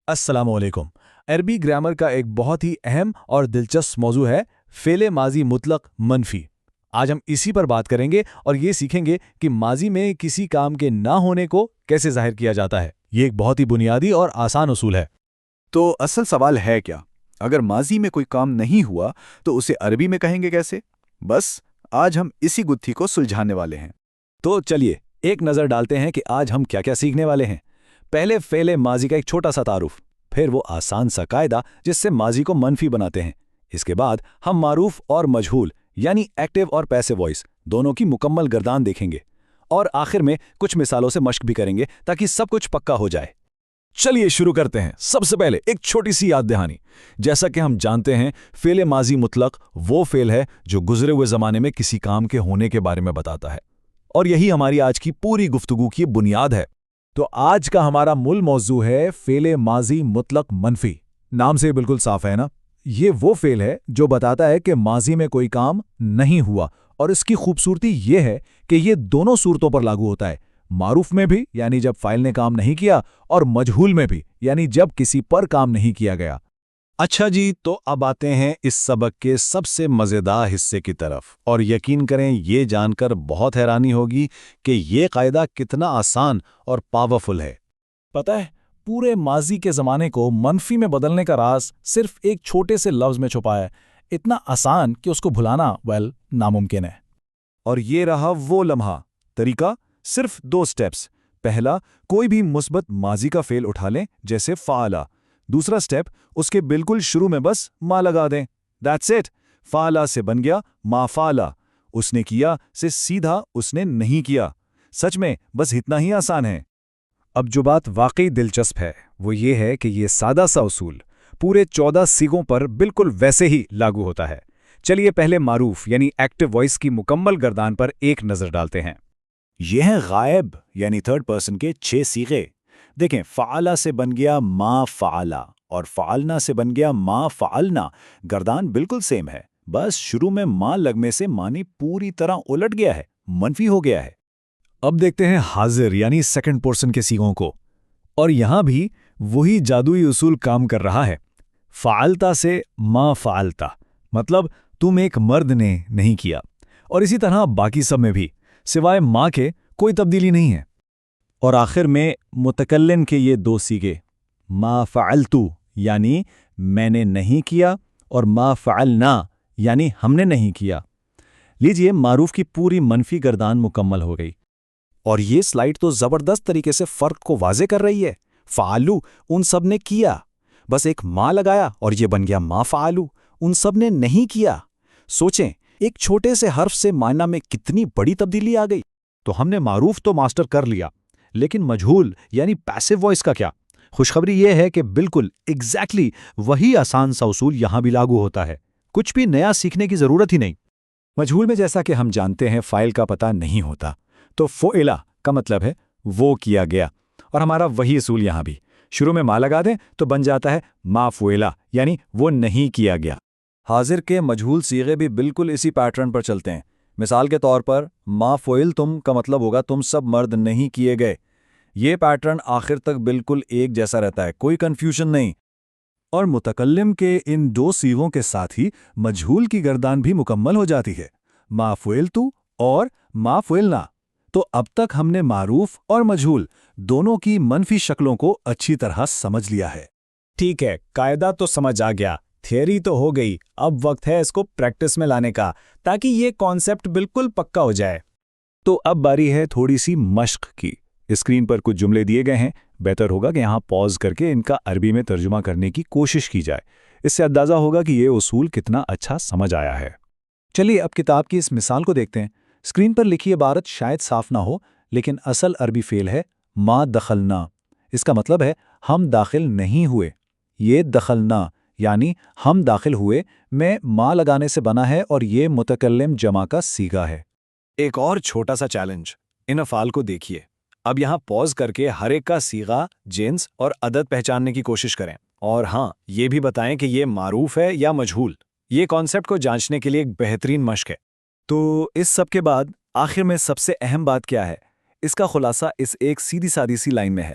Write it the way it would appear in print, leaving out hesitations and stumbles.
السلام علیکم۔ عربی گرامر کا ایک بہت ہی اہم اور دلچسپ موضوع ہے فعل ماضی مطلق منفی۔ آج ہم اسی پر بات کریں گے اور یہ سیکھیں گے کہ ماضی میں کسی کام کے نہ ہونے کو کیسے ظاہر کیا جاتا ہے۔ یہ ایک بہت ہی بنیادی اور آسان اصول ہے۔ تو اصل سوال ہے کیا؟ اگر ماضی میں کوئی کام نہیں ہوا تو اسے عربی میں کہیں گے کیسے؟ بس آج ہم اسی گتھی کو سلجھانے والے ہیں۔ تو چلیے ایک نظر ڈالتے ہیں کہ آج ہم کیا کیا سیکھنے والے ہیں۔ پہلے فعل ماضی کا ایک چھوٹا سا تعارف، پھر وہ آسان سا قاعدہ جس سے ماضی کو منفی بناتے ہیں۔ اس کے بعد ہم معروف اور مجہول یعنی ایکٹیو اور پیسو وائس دونوں کی مکمل گردان دیکھیں گے، اور آخر میں کچھ مثالوں سے مشق بھی کریں گے تاکہ سب کچھ پکا ہو جائے۔ چلیے شروع کرتے ہیں۔ سب سے پہلے ایک چھوٹی سی یاد دہانی۔ جیسا کہ ہم جانتے ہیں فعل ماضی مطلق وہ فعل ہے جو گزرے ہوئے زمانے میں کسی کام کے ہونے کے بارے میں بتاتا ہے، اور یہی ہماری آج کی پوری گفتگو کی بنیاد ہے۔ تو آج کا ہمارا مول موضوع ہے فعل ماضی مطلق منفی۔ نام سے بالکل صاف ہے نا؟ یہ وہ فعل ہے جو بتاتا ہے کہ ماضی میں کوئی کام نہیں ہوا، اور اس کی خوبصورتی یہ ہے کہ یہ دونوں صورتوں پر لاگو ہوتا ہے، معروف میں بھی یعنی جب فاعل نے کام نہیں کیا، اور مجہول میں بھی یعنی جب کسی پر کام نہیں کیا گیا۔ اچھا جی، تو اب آتے ہیں اس سبق کے سب سے مزیدار حصے کی طرف، اور یقین کریں یہ جان کر بہت حیرانی ہوگی کہ یہ قاعدہ کتنا آسان اور پاورفل ہے۔ پتہ ہے پورے ماضی کے زمانے کو منفی میں بدلنے کا راز صرف ایک چھوٹے سے لفظ میں چھپا ہے، اتنا آسان کہ اس کو بھلانا ناممکن ہے۔ اور یہ رہا وہ لمحہ۔ طریقہ صرف 2 سٹیپس۔ پہلا، کوئی بھی مثبت ماضی کا فعل اٹھا لیں جیسے فعلا۔ دوسرا سٹیپ، اس کے بالکل شروع میں بس ما لگا دیں۔ That's it. فعلا سے بن گیا ما فعلا۔ اس نے کیا سے سیدھا اس نے نہیں کیا۔ سچ میں بس اتنا ہی آسان ہے۔ اب جو بات واقعی دلچسپ ہے وہ یہ ہے کہ یہ سادہ سا اصول پورے 14 سیغوں پر بالکل ویسے ہی لاگو ہوتا ہے۔ چلیے پہلے معروف یعنی ایکٹیو وائس کی مکمل گردان پر ایک نظر ڈالتے ہیں۔ یہ ہیں غائب یعنی تھرڈ پرسن کے 6 صیغے۔ دیکھیں، فعلا سے بن گیا ما فعلا، اور فعلنا سے بن گیا ما فعلنا۔ گردان بالکل سیم ہے، بس شروع میں ما لگنے سے معنی پوری طرح الٹ گیا ہے، منفی ہو گیا ہے۔ اب دیکھتے ہیں حاضر یعنی سیکنڈ پرسن کے سیغوں کو، اور یہاں بھی وہی جادوئی اصول کام کر رہا ہے۔ فعلتا سے ما فعلتا، مطلب تم ایک مرد نے نہیں کیا، اور اسی طرح باقی سب میں بھی سوائے ما کے کوئی تبدیلی نہیں ہے۔ اور آخر میں متکلم کے یہ 2 صیغے، ما فعلتو یعنی میں نے نہیں کیا، اور ما فعلنا یعنی ہم نے نہیں کیا۔ لیجئے معروف کی پوری منفی گردان مکمل ہو گئی، اور یہ سلائیڈ تو زبردست طریقے سے فرق کو واضح کر رہی ہے۔ فعلو ان سب نے کیا، بس ایک ما لگایا اور یہ بن گیا ما فعلو، ان سب نے نہیں کیا۔ سوچیں، ایک چھوٹے سے حرف سے معنی میں کتنی بڑی تبدیلی آ گئی۔ تو ہم نے معروف تو ماسٹر کر لیا، لیکن مجہول یعنی پیسو وائس کا کیا؟ خوشخبری یہ ہے کہ بالکل ایگزیکٹلی وہی آسان سا اصول یہاں بھی لاگو ہوتا ہے۔ کچھ بھی نیا سیکھنے کی ضرورت ہی نہیں۔ مجہول میں جیسا کہ ہم جانتے ہیں فاعل کا پتہ نہیں ہوتا، تو فعلا کا مطلب ہے وہ کیا گیا، اور ہمارا وہی اصول یہاں بھی شروع میں ما لگا دیں تو بن جاتا ہے ما فعلا یعنی وہ نہیں کیا گیا۔ حاضر کے مجہول صیغے بھی بالکل اسی پیٹرن پر چلتے ہیں۔ مثال کے طور پر ما فعلتم کا مطلب ہوگا تم سب مرد نہیں کیے گئے۔ یہ پیٹرن آخر تک بالکل ایک جیسا رہتا ہے، کوئی کنفیوژن نہیں۔ اور متکلم کے ان 2 صیغوں کے ساتھ ہی مجہول کی گردان بھی مکمل ہو جاتی ہے، ما فعلتو اور ما فعلنا۔ تو اب تک ہم نے معروف اور مجہول دونوں کی منفی شکلوں کو اچھی طرح سمجھ لیا ہے۔ ٹھیک ہے، قاعدہ تو سمجھ آ گیا، تھیوری تو ہو گئی، اب وقت ہے اس کو پریکٹس میں لانے کا تاکہ یہ کانسیپٹ بالکل پکا ہو جائے۔ تو اب باری ہے تھوڑی سی مشق کی۔ اسکرین پر کچھ جملے دیے گئے ہیں، بہتر ہوگا کہ یہاں پاز کر کے ان کا عربی میں ترجمہ کرنے کی کوشش کی جائے۔ اس سے اندازہ ہوگا کہ یہ اصول کتنا اچھا سمجھ آیا ہے۔ چلیے اب کتاب کی اس مثال کو دیکھتے ہیں۔ اسکرین پر لکھی عبارت شاید صاف نہ ہو، لیکن اصل عربی فعل ہے ما دخلنا۔ اس کا مطلب ہے ہم داخل نہیں ہوئے۔ یہ دخلنا یعنی ہم داخل ہوئے میں ما لگانے سے بنا ہے، اور یہ متکلم جمع کا صیغہ ہے۔ ایک اور چھوٹا سا چیلنج، ان افعال کو دیکھیے۔ اب یہاں پاز کر کے ہر ایک کا صیغہ، جنس اور عدد پہچاننے کی کوشش کریں، اور ہاں یہ بھی بتائیں کہ یہ معروف ہے یا مجہول۔ یہ کانسیپٹ کو جانچنے کے لیے ایک بہترین مشق ہے۔ تو اس سب کے بعد آخر میں سب سے اہم بات کیا ہے؟ اس کا خلاصہ اس ایک سیدھی سادی سی لائن میں ہے